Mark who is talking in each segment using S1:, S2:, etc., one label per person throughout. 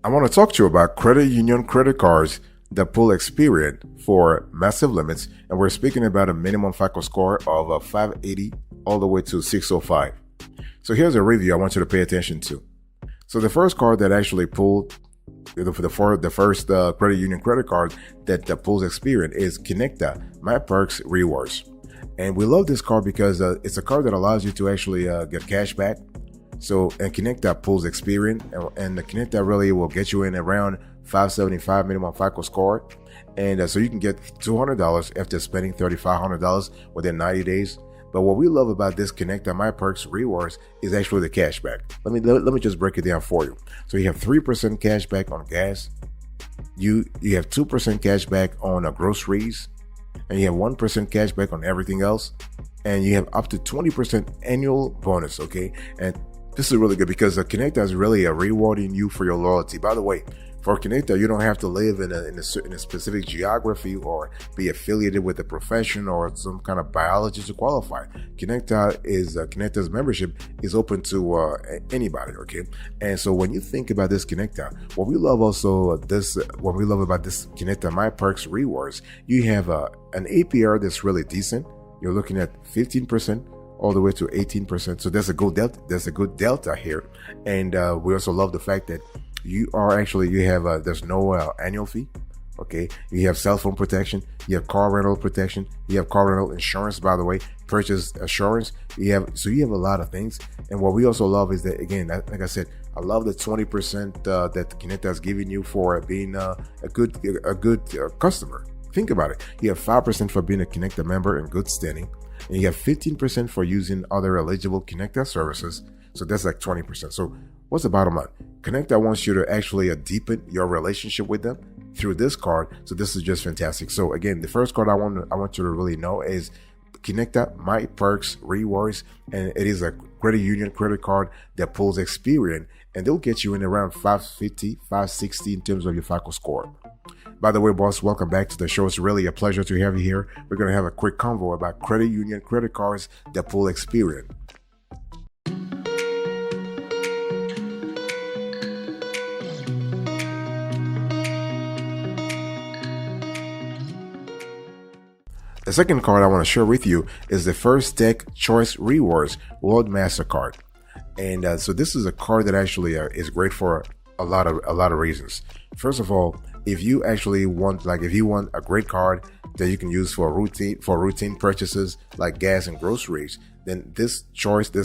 S1: I want to talk to you about credit union credit cards that pull Experian for massive limits, and we're speaking about a minimum FICO score of 580 all the way to 605. So here's a review I want you to pay attention to. So the first card that actually pulled the first credit union credit card that pulls Experian is Connecta My Perks Rewards, and we love this card because it's a card that allows you to actually get cash back. So, and Connecta pulls Experian, and the Connecta really will get you in around 575 minimum FICO score. And so you can get $200 after spending $3,500 within 90 days. But what we love about this Connecta My Perks Rewards is actually the cash back. Let me just break it down for you. So you have 3% cash back on gas. You have 2% cash back on groceries, and you have 1% cash back on everything else. And you have up to 20% annual bonus. Okay. And this is really good because Connecta is really rewarding you for your loyalty. By the way, for Connecta, you don't have to live in a specific geography or be affiliated with a profession or some kind of biology to qualify. Connecta's membership is open to anybody. Okay, and so when you think about this Connecta, what we love about this Connecta My Perks Rewards, you have an APR that's really decent. You're looking at 15%. All the way to 18%. So there's a good delta here. And we also love the fact that there's no annual fee. Okay. You have cell phone protection. You have car rental protection. You have car rental insurance, by the way, purchase assurance. You have a lot of things. And what we also love is that, again, like I said, I love the 20% that Connecta is giving you for being a good customer. Think about it. You have 5% for being a Connecta member in good standing. And you have 15% for using other eligible Connecta services. So that's like 20%. So what's the bottom line? Connecta wants you to actually deepen your relationship with them through this card. So this is just fantastic. So again, the first card I want you to really know is Connecta My Perks Rewards. And it is a credit union credit card that pulls Experian. And they'll get you in around 550, 560 in terms of your FICO score. By the way, boss, welcome back to the show. It's really a pleasure to have you here. We're going to have a quick convo about credit union credit cards that pull Experian. The second card I want to share with you is the First Tech Choice Rewards World Mastercard. And so this is a card that actually is great for a lot of reasons. First of all, if you want a great card that you can use for routine purchases like gas and groceries, then this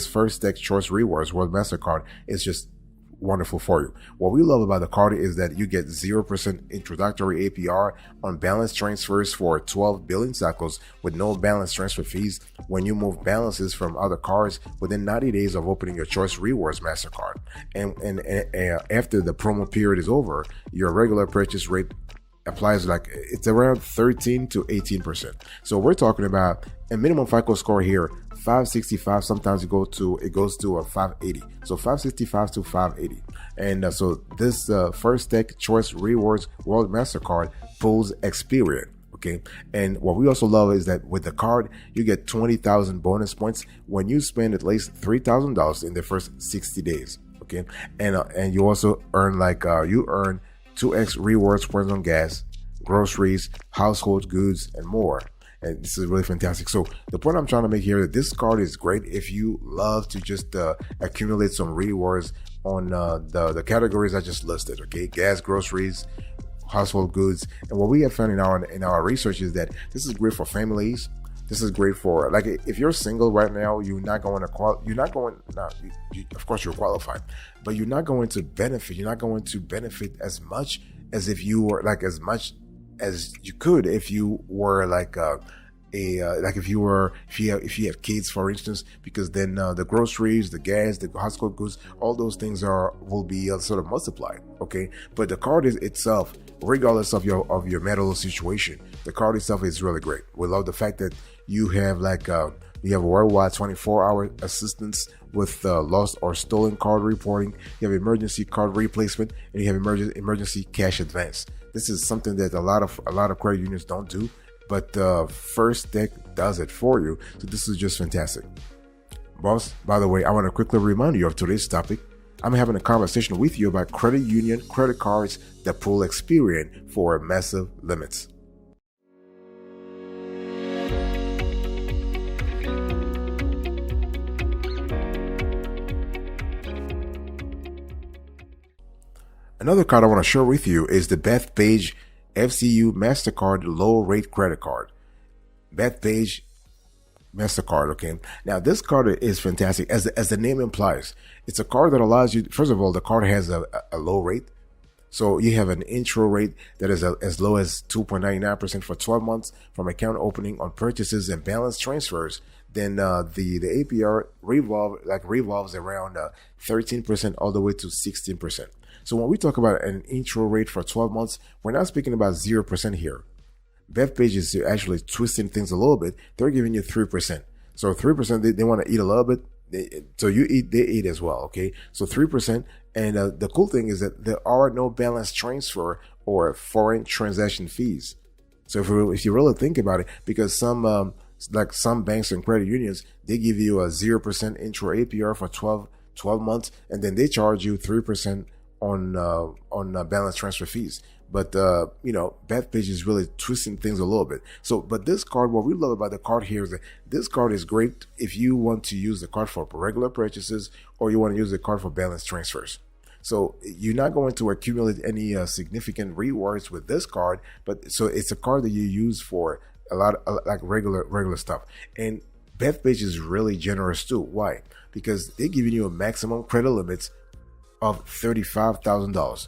S1: First Tech Choice Rewards World Mastercard is just wonderful for you. What we love about the card is that you get 0% introductory APR on balance transfers for 12 billing cycles with no balance transfer fees when you move balances from other cards within 90 days of opening your Choice Rewards MasterCard. And after the promo period is over, your regular purchase rate applies it's around 13 to 18%. So we're talking about a minimum FICO score here, 565. Sometimes it goes to a 580. So 565 to 580. And so this First Tech Choice Rewards World Mastercard pulls Experian. Okay. And what we also love is that with the card, you get 20,000 bonus points when you spend at least $3,000 in the first 60 days. Okay. And you also earn 2x rewards points on gas, groceries, household goods, and more. And this is really fantastic. So the point I'm trying to make here is that this card is great if you love to just accumulate some rewards on the categories I just listed. Okay, gas, groceries, household goods. And what we have found in our research is that this is great for families. This is great for, if you're single right now, of course you're qualified, but you're not going to benefit as much as if you were as much as you could if you were if you have kids, for instance, because then the groceries, the gas, the household goods, all those things will be sort of multiplied. Okay, but the card itself, regardless of your marital situation, the card itself is really great. We love the fact that you have you have worldwide 24-hour assistance with lost or stolen card reporting. You have emergency card replacement, and you have emergency cash advance. This is something that a lot of credit unions don't do, but First Tech does it for you. So this is just fantastic. Boss, by the way, I want to quickly remind you of today's topic. I'm having a conversation with you about credit union credit cards that pull Experian for massive limits. Another card I want to share with you is the Bethpage FCU MasterCard Low Rate Credit Card. Bethpage MasterCard, okay? Now, this card is fantastic. As the name implies, it's a card that allows you, first of all, the card has a low rate. So you have an intro rate that is as low as 2.99% for 12 months from account opening on purchases and balance transfers. Then the APR revolves around 13% all the way to 16%. So when we talk about an intro rate for 12 months, we're not speaking about 0% here. Bethpage is actually twisting things a little bit. They're giving you 3%. So 3%, they want to eat a little bit. So you eat, they eat as well. Okay. So 3%. And the cool thing is that there are no balance transfer or foreign transaction fees. So if you really think about it, because some banks and credit unions, they give you a 0% intro APR for 12 months, and then they charge you 3% on balance transfer fees. But Bethpage is really twisting things a little bit. So, but this card, what we love about the card here is that this card is great if you want to use the card for regular purchases or you want to use the card for balance transfers. So you're not going to accumulate any significant rewards with this card, but so it's a card that you use for a lot of like regular stuff. And Bethpage is really generous too. Why? Because they're giving you a maximum credit limits of $35,000.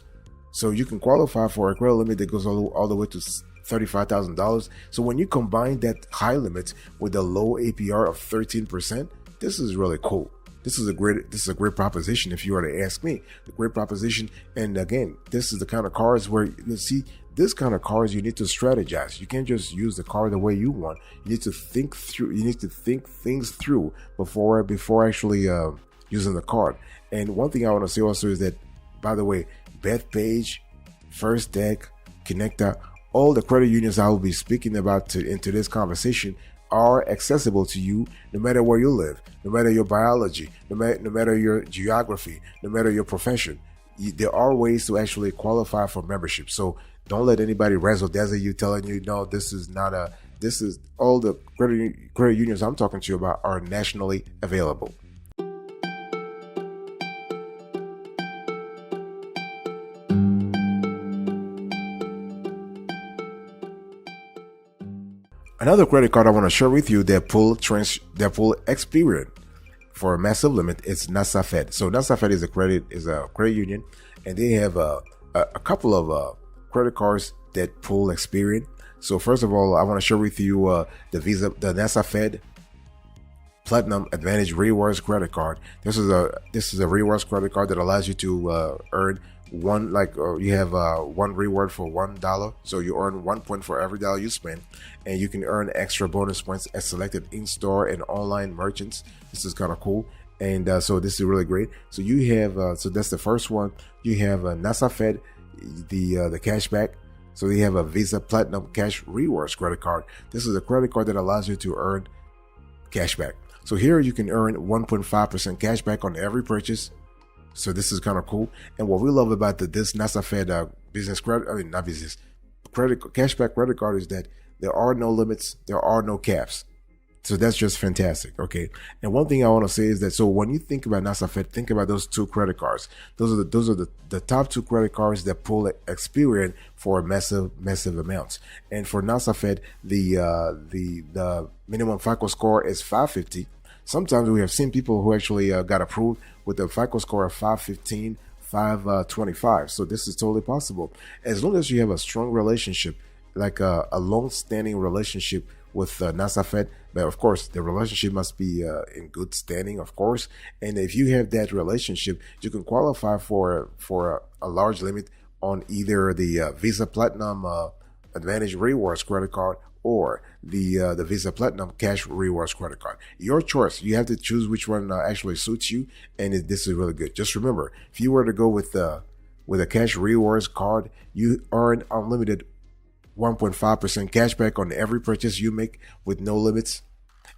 S1: So you can qualify for a credit limit that goes all the way to $35,000. So when you combine that high limit with the low APR of 13%, this is really cool. This is a great proposition if you were to ask me. A great proposition. And again, this is the kind of cards where you see this kind of cards you need to strategize. You can't just use the card the way you want. You need to think through. You need to think things through before actually using the card. And one thing I want to say also is that, by the way, Bethpage, First Deck, Connecta, all the credit unions I will be speaking about into this conversation are accessible to you no matter where you live, no matter your biology, no matter your geography, no matter your profession. There are ways to actually qualify for membership. So don't let anybody razzle dazzle you telling you, no, this is all the credit unions I'm talking to you about are nationally available. Another credit card I want to share with you that pull Experian for a massive limit is NasaFed. So NasaFed is a credit union, and they have a couple of credit cards that pull Experian. So first of all, I want to share with you the NasaFed Platinum Advantage Rewards credit card. This is a rewards credit card that allows you to earn one reward for $1. So you earn 1 point for every dollar you spend, and you can earn extra bonus points at selected in-store and online merchants. This is kind of cool. And so this is really great. So you have so that's the first one. You have NasaFed, the cashback. So you have a Visa Platinum Cash Rewards credit card. This is a credit card that allows you to earn cashback. So here you can earn 1.5% cashback on every purchase. So this is kind of cool. And what we love about this NasaFed cashback credit card is that there are no limits, there are no caps. So that's just fantastic. Okay. And one thing I want to say is that, so when you think about NasaFed, think about those two credit cards. Those are the top two credit cards that pull Experian for massive amounts. And for NasaFed, the minimum FICO score is 550. Sometimes we have seen people who actually got approved with a FICO score of 515, 525. So this is totally possible. As long as you have a strong relationship, like a long-standing relationship with NasaFed, but of course the relationship must be in good standing, of course. And if you have that relationship, you can qualify for a large limit on either the Visa Platinum Advantage Rewards credit card or the Visa Platinum Cash Rewards credit card. Your choice. You have to choose which one actually suits you, and this is really good. Just remember, if you were to go with a Cash Rewards card, you earn unlimited 1.5% cashback on every purchase you make with no limits,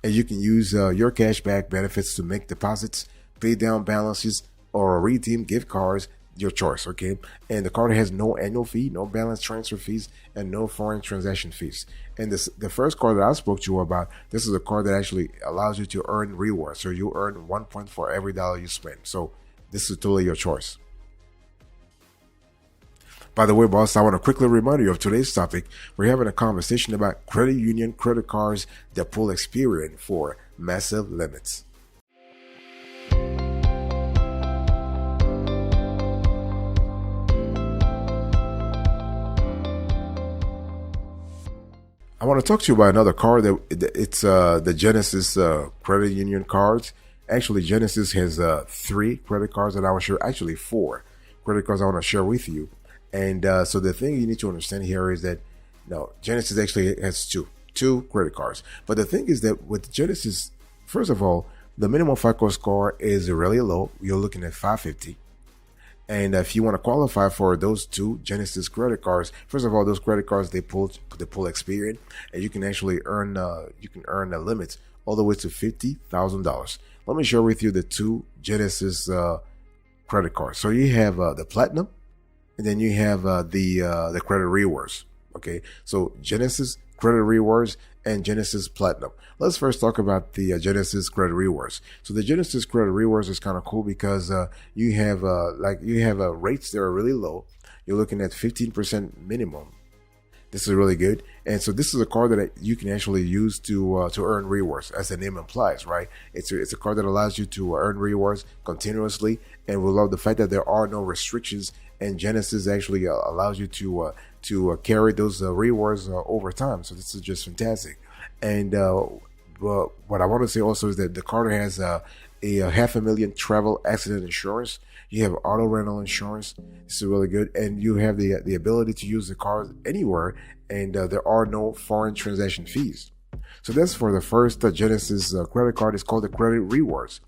S1: and you can use your cashback benefits to make deposits, pay down balances, or redeem gift cards, your choice, okay? And the card has no annual fee, no balance transfer fees, and no foreign transaction fees. And the first card that I spoke to you about, this is a card that actually allows you to earn rewards. So you earn 1 point for every dollar you spend. So this is totally your choice. By the way, boss, I want to quickly remind you of today's topic. We're having a conversation about credit union credit cards that pull Experian for massive limits. I want to talk to you about another card that it's the Genesis credit union cards. Actually, Genesis has 3 credit cards that I want to share. Actually, 4 credit cards I want to share with you. And so the thing you need to understand here is that no, Genesis actually has two credit cards. But the thing is that with Genesis, first of all, the minimum FICO score is really low. You're looking at 550. And if you want to qualify for those 2 Genesis credit cards, first of all, those credit cards they pull Experian, and you can actually earn the limits all the way to $50,000. Let me share with you the 2 Genesis credit cards. So you have the Platinum, and then you have the credit rewards. Okay, so Genesis credit rewards and Genesis Platinum. Let's first talk about the Genesis credit rewards. So the Genesis credit rewards is kind of cool because you have rates that are really low. You're looking at 15% minimum. This is really good. And so this is a card that you can actually use to earn rewards, as the name implies, right? It's a card that allows you to earn rewards continuously, and we love the fact that there are no restrictions. And Genesis actually allows you to carry those rewards over time. So this is just fantastic. And what I want to say also is that the card has a $500,000 travel accident insurance. You have auto rental insurance. This is really good. And you have the ability to use the card anywhere, and there are no foreign transaction fees. So that's for the first Genesis credit card. It's called the Credit Rewards.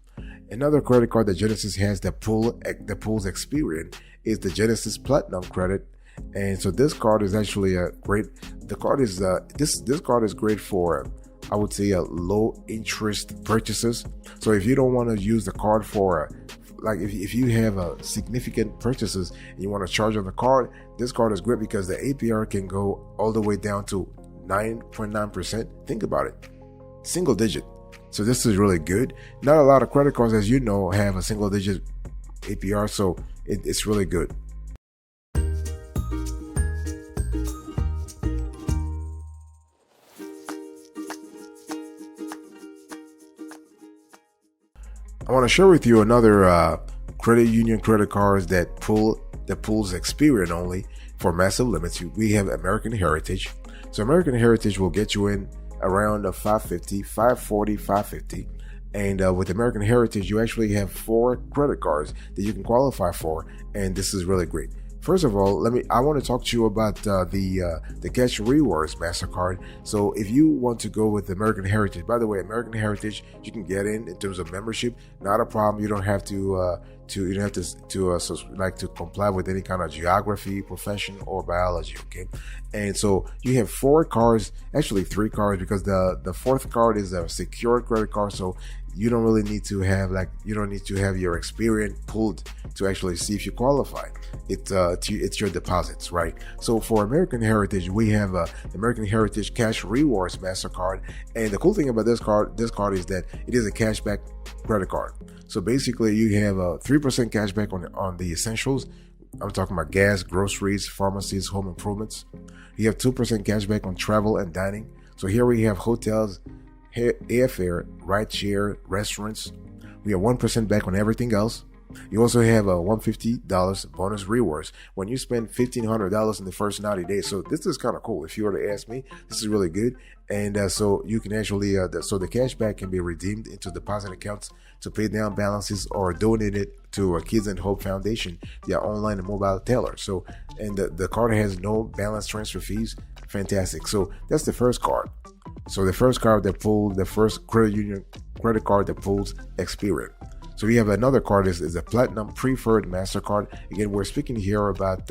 S1: Another credit card that Genesis has that pulls Experian is the Genesis Platinum credit. And so this card is actually a great. The card is this card is great for, I would say, low interest purchases. So if you don't want to use the card for like if you have significant purchases and you want to charge on the card, this card is great because the APR can go all the way down to 9.9%. Think about it, single digit. So this is really good. Not a lot of credit cards, as you know, have a single digit APR, so it's really good. I want to share with you another credit union credit cards that pulls Experian only for massive limits. We have American Heritage. So American Heritage will get you in around 550, 540, 550. And with American Heritage, you actually have 4 credit cards that you can qualify for, and this is really great. First of all, I want to talk to you about the Cash Rewards MasterCard. So if you want to go with American Heritage, by the way, American Heritage, you can get in terms of membership, not a problem. You don't have to comply with any kind of geography, profession, or biology. Okay, and so you have 4 cards, actually 3 cards, because the 4th card is a secured credit card. So you don't really need to have your Experian pulled to actually see if you qualify. It's your deposits, right? So for American Heritage, we have American Heritage Cash Rewards MasterCard, and the cool thing about this card is that it is a cashback credit card. So basically, you have a 3% cashback on the essentials. I'm talking about gas, groceries, pharmacies, home improvements. You have 2% cashback on travel and dining. So here we have hotels, airfare, rideshare, restaurants. We have 1% back on everything else. You also have a $150 bonus rewards when you spend $1,500 in the first 90 days. So this is kind of cool. If you were to ask me, this is really good. And so you can actually, so the cash back can be redeemed into deposit accounts to pay down balances or donate it to a Kids and Hope Foundation, their online and mobile teller. So, and the card has no balance transfer fees. Fantastic. So that's the first card. So the first card that pulled, the first credit union credit card that pulls Experian. So we have another card is a Platinum Preferred MasterCard. Again, we're speaking here about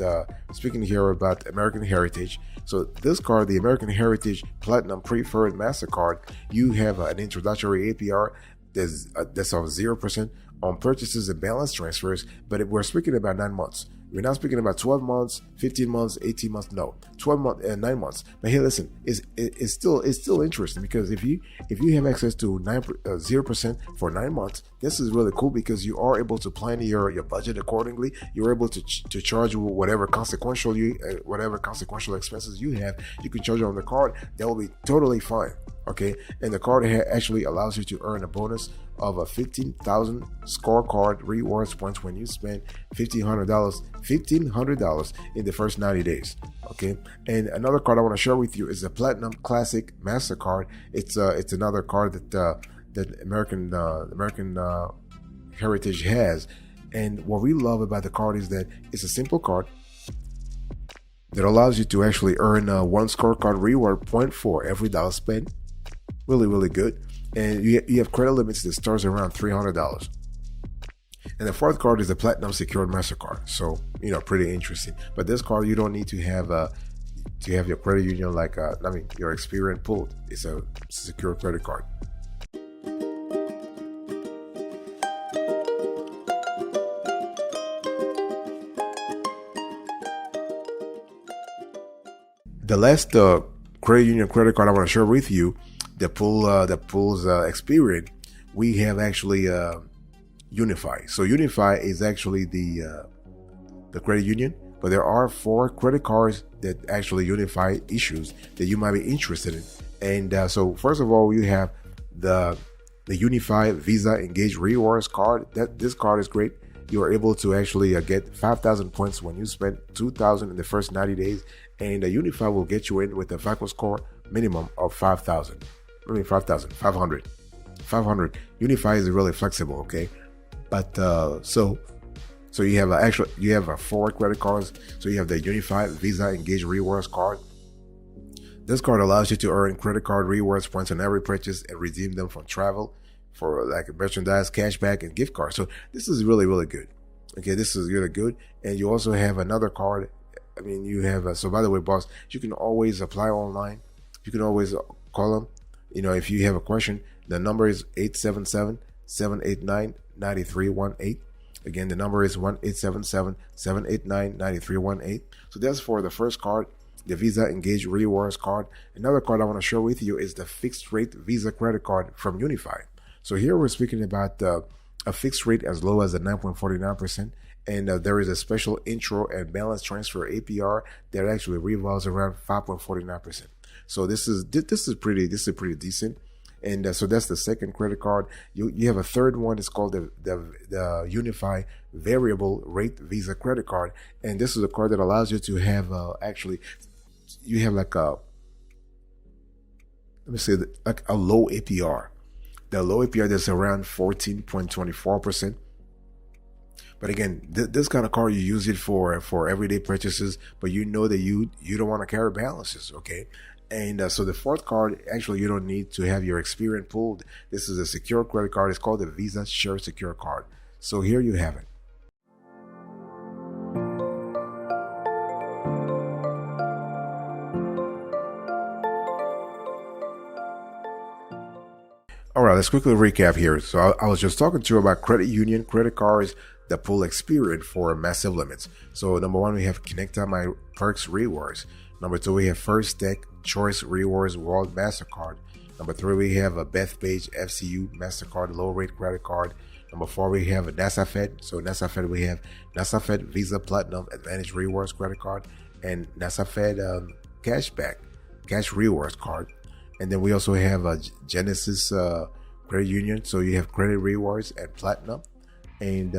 S1: American Heritage. So this card, the American Heritage Platinum Preferred MasterCard, you have an introductory APR that's of 0% on purchases and balance transfers, but we're speaking about 9 months. We're not speaking about 12 months, 15 months, 18 months. No, 12 months and 9 months. But hey, listen, it's still interesting, because if you have access to 0% for 9 months, this is really cool, because you are able to plan your budget accordingly. You're able to charge whatever consequential expenses you have. You can charge it on the card. That will be totally fine. Okay, and the card actually allows you to earn a bonus of a 15,000 scorecard rewards points when you spend $1,500 in the first 90 days. Okay, and another card I want to share with you is the Platinum Classic MasterCard. It's another card that American Heritage has, and what we love about the card is that it's a simple card that allows you to actually earn one scorecard reward point for every dollar spent. Really, really good. And you have credit limits that starts around $300. And the fourth card is the Platinum Secured MasterCard. So, pretty interesting. But this card, you don't need to have your credit union your Experian pulled. It's a secure credit card. The last credit union credit card I want to share with you that pulls Experian, we have actually Unify. So Unify is actually the credit union, but there are 4 credit cards that actually Unify issues that you might be interested in. And so first of all, you have the Unify Visa Engage Rewards card. This card is great. You are able to actually get 5,000 points when you spend 2,000 in the first 90 days, and Unify will get you in with a FICO score minimum of 500. Unify is really flexible, okay? But so you have 4 credit cards. So you have the Unify Visa Engage Rewards card. This card allows you to earn credit card rewards points on every purchase and redeem them from travel, for like merchandise, cashback, and gift cards. So this is really, really good. Okay, this is really good. And you also have another card. I mean, you have so by the way, boss, you can always apply online. You can always call them. If you have a question, the number is 877-789-9318. Again, the number is 1-877-789-9318. So that's for the first card, the Visa Engage Rewards card. Another card I want to share with you is the fixed rate Visa credit card from Unify. So here we're speaking about a fixed rate as low as a 9.49%. And there is a special intro and balance transfer APR that actually revolves around 5.49%. So this is pretty decent. And so that's the second credit card. You have a third one. It's called the Unify Variable Rate Visa Credit Card, and this is a card that allows you to have you have like a low APR. The low APR that's around 14.24%. But again, this kind of card, you use it for everyday purchases, but you know that you don't want to carry balances, okay? And so the fourth card, actually, you don't need to have your Experian pulled. This is a secure credit card. It's called the Visa Share Secure Card. So here you have it. All right, let's quickly recap here. So I was just talking to you about credit union credit cards that pull Experian for massive limits. So number 1, we have Connecta My Perks Rewards. Number 2, we have First Tech Choice Rewards World MasterCard. Number 3, we have a Bethpage FCU MasterCard Low Rate Credit Card. Number 4, we have a NASAFed. So NASAFed, we have NASAFed Visa Platinum Advantage Rewards Credit Card and NASAFed Cash Rewards Card. And then we also have a Genesis Credit Union. So you have Credit Rewards and Platinum. And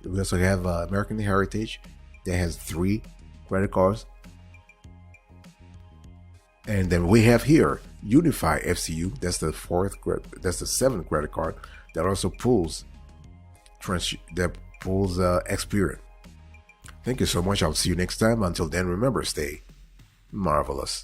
S1: we also have American Heritage that has 3 credit cards. And then we have here Unify FCU. That's the 7th credit card that also pulls Experian. Thank you so much. I'll see you next time. Until then, remember, stay marvelous.